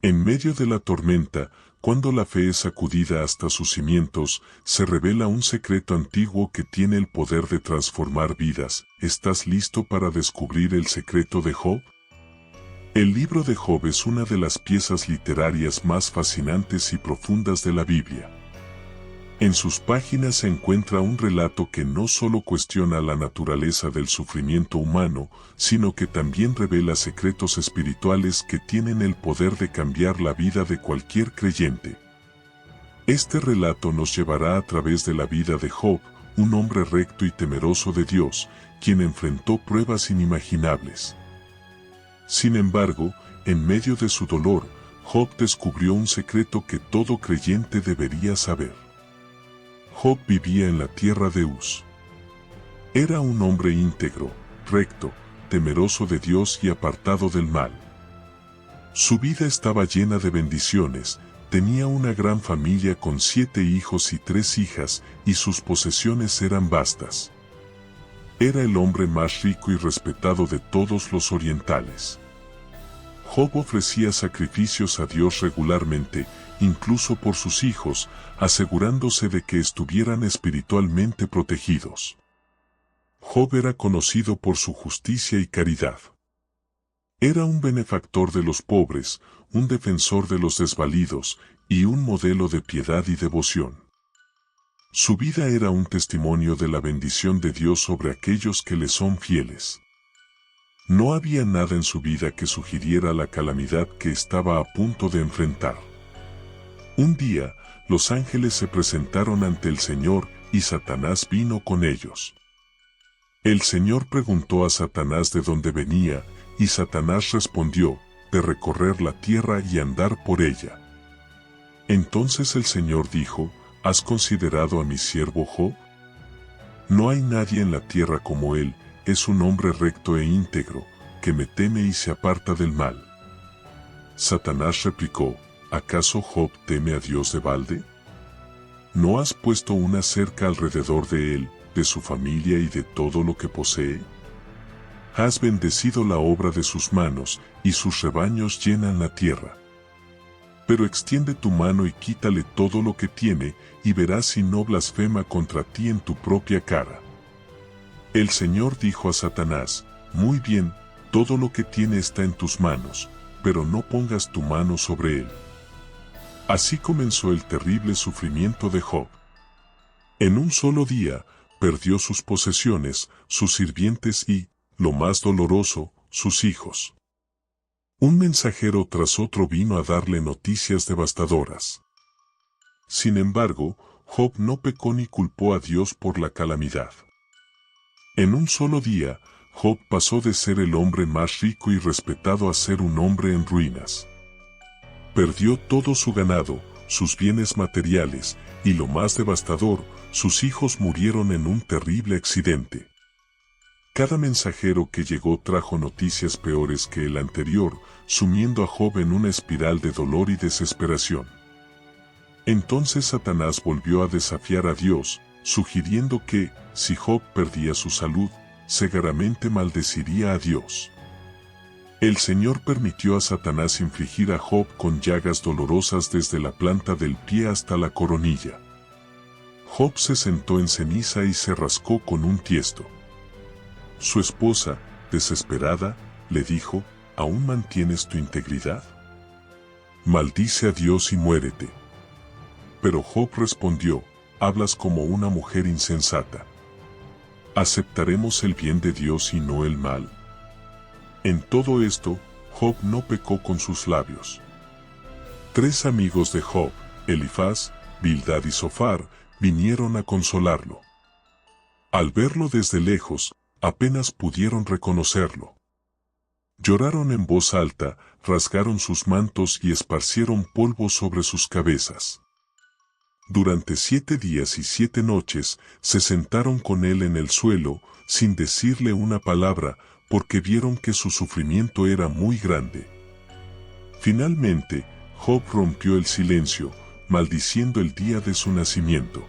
En medio de la tormenta, cuando la fe es sacudida hasta sus cimientos, se revela un secreto antiguo que tiene el poder de transformar vidas. ¿Estás listo para descubrir el secreto de Job? El libro de Job es una de las piezas literarias más fascinantes y profundas de la Biblia. En sus páginas se encuentra un relato que no solo cuestiona la naturaleza del sufrimiento humano, sino que también revela secretos espirituales que tienen el poder de cambiar la vida de cualquier creyente. Este relato nos llevará a través de la vida de Job, un hombre recto y temeroso de Dios, quien enfrentó pruebas inimaginables. Sin embargo, en medio de su dolor, Job descubrió un secreto que todo creyente debería saber. Job vivía en la tierra de Uz. Era un hombre íntegro, recto, temeroso de Dios y apartado del mal. Su vida estaba llena de bendiciones, tenía una gran familia con 7 hijos y 3 hijas, y sus posesiones eran vastas. Era el hombre más rico y respetado de todos los orientales. Job ofrecía sacrificios a Dios regularmente, incluso por sus hijos, asegurándose de que estuvieran espiritualmente protegidos. Job era conocido por su justicia y caridad. Era un benefactor de los pobres, un defensor de los desvalidos, y un modelo de piedad y devoción. Su vida era un testimonio de la bendición de Dios sobre aquellos que le son fieles. No había nada en su vida que sugiriera la calamidad que estaba a punto de enfrentar. Un día, los ángeles se presentaron ante el Señor y Satanás vino con ellos. El Señor preguntó a Satanás de dónde venía, y Satanás respondió, de recorrer la tierra y andar por ella. Entonces el Señor dijo, ¿has considerado a mi siervo Job? No hay nadie en la tierra como él, es un hombre recto e íntegro, que me teme y se aparta del mal. Satanás replicó, ¿acaso Job teme a Dios de balde? ¿No has puesto una cerca alrededor de él, de su familia y de todo lo que posee? Has bendecido la obra de sus manos, y sus rebaños llenan la tierra. Pero extiende tu mano y quítale todo lo que tiene, y verás si no blasfema contra ti en tu propia cara. El Señor dijo a Satanás, muy bien, todo lo que tiene está en tus manos, pero no pongas tu mano sobre él. Así comenzó el terrible sufrimiento de Job. En un solo día, perdió sus posesiones, sus sirvientes y, lo más doloroso, sus hijos. Un mensajero tras otro vino a darle noticias devastadoras. Sin embargo, Job no pecó ni culpó a Dios por la calamidad. En un solo día, Job pasó de ser el hombre más rico y respetado a ser un hombre en ruinas. Perdió todo su ganado, sus bienes materiales, y lo más devastador, sus hijos murieron en un terrible accidente. Cada mensajero que llegó trajo noticias peores que el anterior, sumiendo a Job en una espiral de dolor y desesperación. Entonces Satanás volvió a desafiar a Dios, sugiriendo que, si Job perdía su salud, severamente maldeciría a Dios. El Señor permitió a Satanás infligir a Job con llagas dolorosas desde la planta del pie hasta la coronilla. Job se sentó en ceniza y se rascó con un tiesto. Su esposa, desesperada, le dijo, ¿aún mantienes tu integridad? Maldice a Dios y muérete. Pero Job respondió, hablas como una mujer insensata. ¿Aceptaremos el bien de Dios y no el mal? En todo esto, Job no pecó con sus labios. 3 amigos de Job, Elifaz, Bildad y Zofar, vinieron a consolarlo. Al verlo desde lejos, apenas pudieron reconocerlo. Lloraron en voz alta, rasgaron sus mantos y esparcieron polvo sobre sus cabezas. Durante 7 días y 7 noches, se sentaron con él en el suelo, sin decirle una palabra, porque vieron que su sufrimiento era muy grande. Finalmente, Job rompió el silencio, maldiciendo el día de su nacimiento.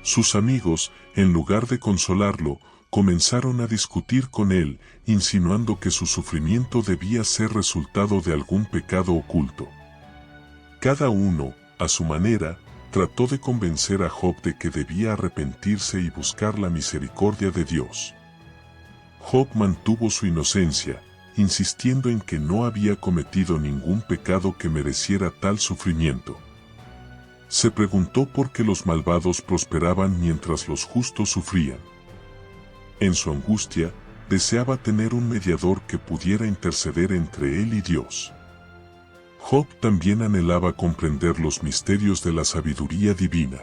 Sus amigos, en lugar de consolarlo, comenzaron a discutir con él, insinuando que su sufrimiento debía ser resultado de algún pecado oculto. Cada uno, a su manera, trató de convencer a Job de que debía arrepentirse y buscar la misericordia de Dios. Job mantuvo su inocencia, insistiendo en que no había cometido ningún pecado que mereciera tal sufrimiento. Se preguntó por qué los malvados prosperaban mientras los justos sufrían. En su angustia, deseaba tener un mediador que pudiera interceder entre él y Dios. Job también anhelaba comprender los misterios de la sabiduría divina.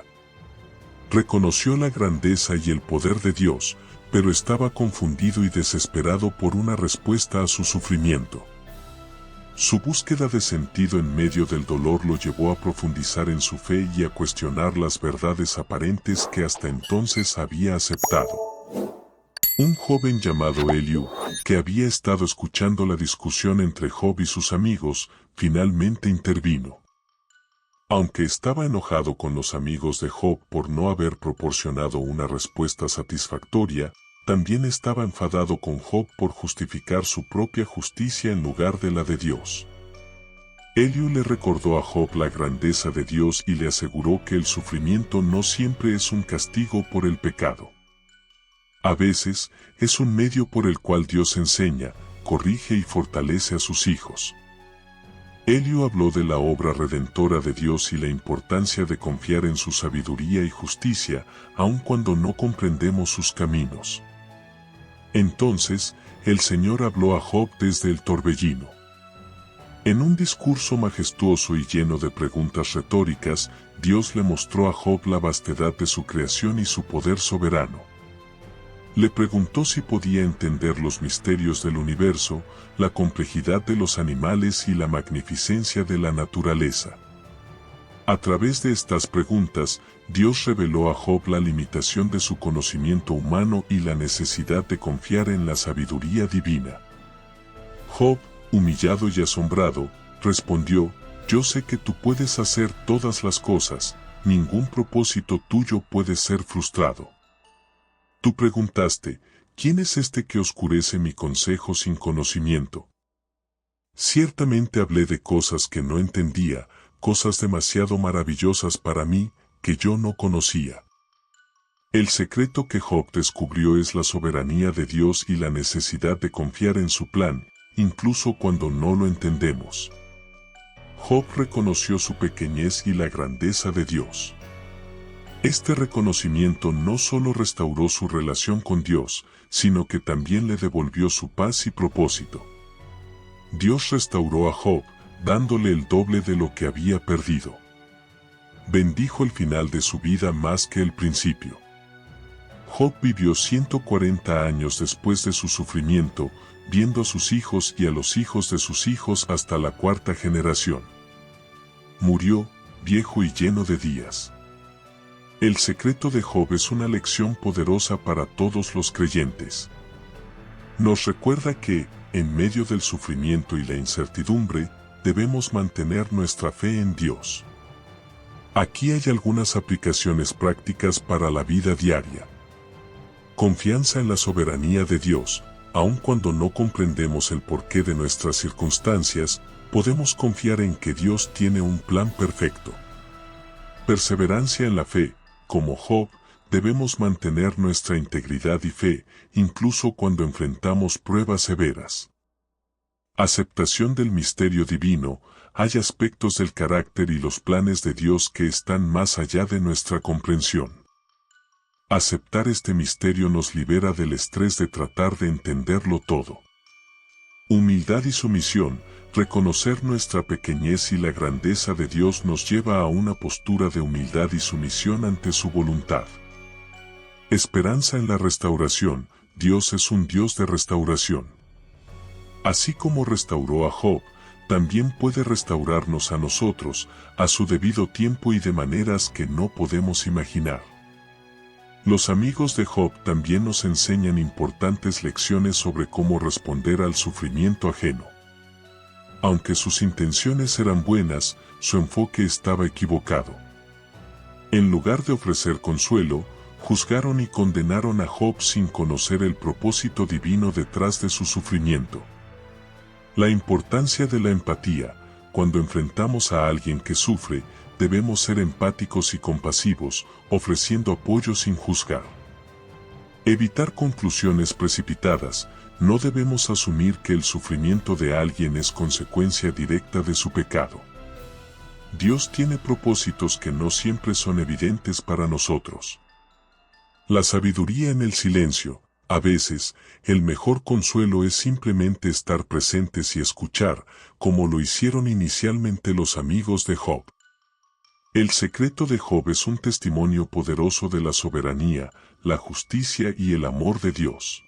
Reconoció la grandeza y el poder de Dios, pero estaba confundido y desesperado por una respuesta a su sufrimiento. Su búsqueda de sentido en medio del dolor lo llevó a profundizar en su fe y a cuestionar las verdades aparentes que hasta entonces había aceptado. Un joven llamado Eliú, que había estado escuchando la discusión entre Job y sus amigos, finalmente intervino. Aunque estaba enojado con los amigos de Job por no haber proporcionado una respuesta satisfactoria, también estaba enfadado con Job por justificar su propia justicia en lugar de la de Dios. Eliú le recordó a Job la grandeza de Dios y le aseguró que el sufrimiento no siempre es un castigo por el pecado. A veces, es un medio por el cual Dios enseña, corrige y fortalece a sus hijos. Eliú habló de la obra redentora de Dios y la importancia de confiar en su sabiduría y justicia, aun cuando no comprendemos sus caminos. Entonces, el Señor habló a Job desde el torbellino. En un discurso majestuoso y lleno de preguntas retóricas, Dios le mostró a Job la vastedad de su creación y su poder soberano. Le preguntó si podía entender los misterios del universo, la complejidad de los animales y la magnificencia de la naturaleza. A través de estas preguntas, Dios reveló a Job la limitación de su conocimiento humano y la necesidad de confiar en la sabiduría divina. Job, humillado y asombrado, respondió: «Yo sé que tú puedes hacer todas las cosas, ningún propósito tuyo puede ser frustrado. Tú preguntaste, ¿quién es este que oscurece mi consejo sin conocimiento? Ciertamente hablé de cosas que no entendía, cosas demasiado maravillosas para mí, que yo no conocía». El secreto que Job descubrió es la soberanía de Dios y la necesidad de confiar en su plan, incluso cuando no lo entendemos. Job reconoció su pequeñez y la grandeza de Dios. Este reconocimiento no solo restauró su relación con Dios, sino que también le devolvió su paz y propósito. Dios restauró a Job, dándole el doble de lo que había perdido. Bendijo el final de su vida más que el principio. Job vivió 140 años después de su sufrimiento, viendo a sus hijos y a los hijos de sus hijos hasta la cuarta generación. Murió, viejo y lleno de días. El secreto de Job es una lección poderosa para todos los creyentes. Nos recuerda que, en medio del sufrimiento y la incertidumbre, debemos mantener nuestra fe en Dios. Aquí hay algunas aplicaciones prácticas para la vida diaria. Confianza en la soberanía de Dios. Aun cuando no comprendemos el porqué de nuestras circunstancias, podemos confiar en que Dios tiene un plan perfecto. Perseverancia en la fe. Como Job, debemos mantener nuestra integridad y fe, incluso cuando enfrentamos pruebas severas. Aceptación del misterio divino. Hay aspectos del carácter y los planes de Dios que están más allá de nuestra comprensión. Aceptar este misterio nos libera del estrés de tratar de entenderlo todo. Humildad y sumisión. Reconocer nuestra pequeñez y la grandeza de Dios nos lleva a una postura de humildad y sumisión ante su voluntad. Esperanza en la restauración. Dios es un Dios de restauración. Así como restauró a Job, también puede restaurarnos a nosotros, a su debido tiempo y de maneras que no podemos imaginar. Los amigos de Job también nos enseñan importantes lecciones sobre cómo responder al sufrimiento ajeno. Aunque sus intenciones eran buenas, su enfoque estaba equivocado. En lugar de ofrecer consuelo, juzgaron y condenaron a Job sin conocer el propósito divino detrás de su sufrimiento. La importancia de la empatía. Cuando enfrentamos a alguien que sufre, debemos ser empáticos y compasivos, ofreciendo apoyo sin juzgar. Evitar conclusiones precipitadas. No debemos asumir que el sufrimiento de alguien es consecuencia directa de su pecado. Dios tiene propósitos que no siempre son evidentes para nosotros. La sabiduría en el silencio. A veces, el mejor consuelo es simplemente estar presentes y escuchar, como lo hicieron inicialmente los amigos de Job. El secreto de Job es un testimonio poderoso de la soberanía, la justicia y el amor de Dios.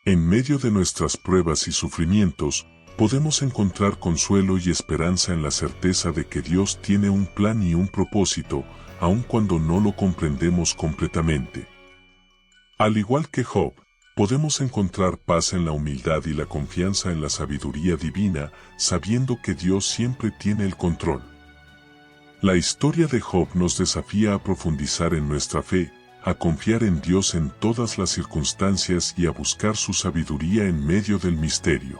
En medio de nuestras pruebas y sufrimientos, podemos encontrar consuelo y esperanza en la certeza de que Dios tiene un plan y un propósito, aun cuando no lo comprendemos completamente. Al igual que Job, podemos encontrar paz en la humildad y la confianza en la sabiduría divina, sabiendo que Dios siempre tiene el control. La historia de Job nos desafía a profundizar en nuestra fe, a confiar en Dios en todas las circunstancias y a buscar su sabiduría en medio del misterio.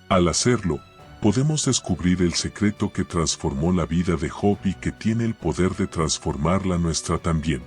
Al hacerlo, podemos descubrir el secreto que transformó la vida de Job y que tiene el poder de transformar la nuestra también.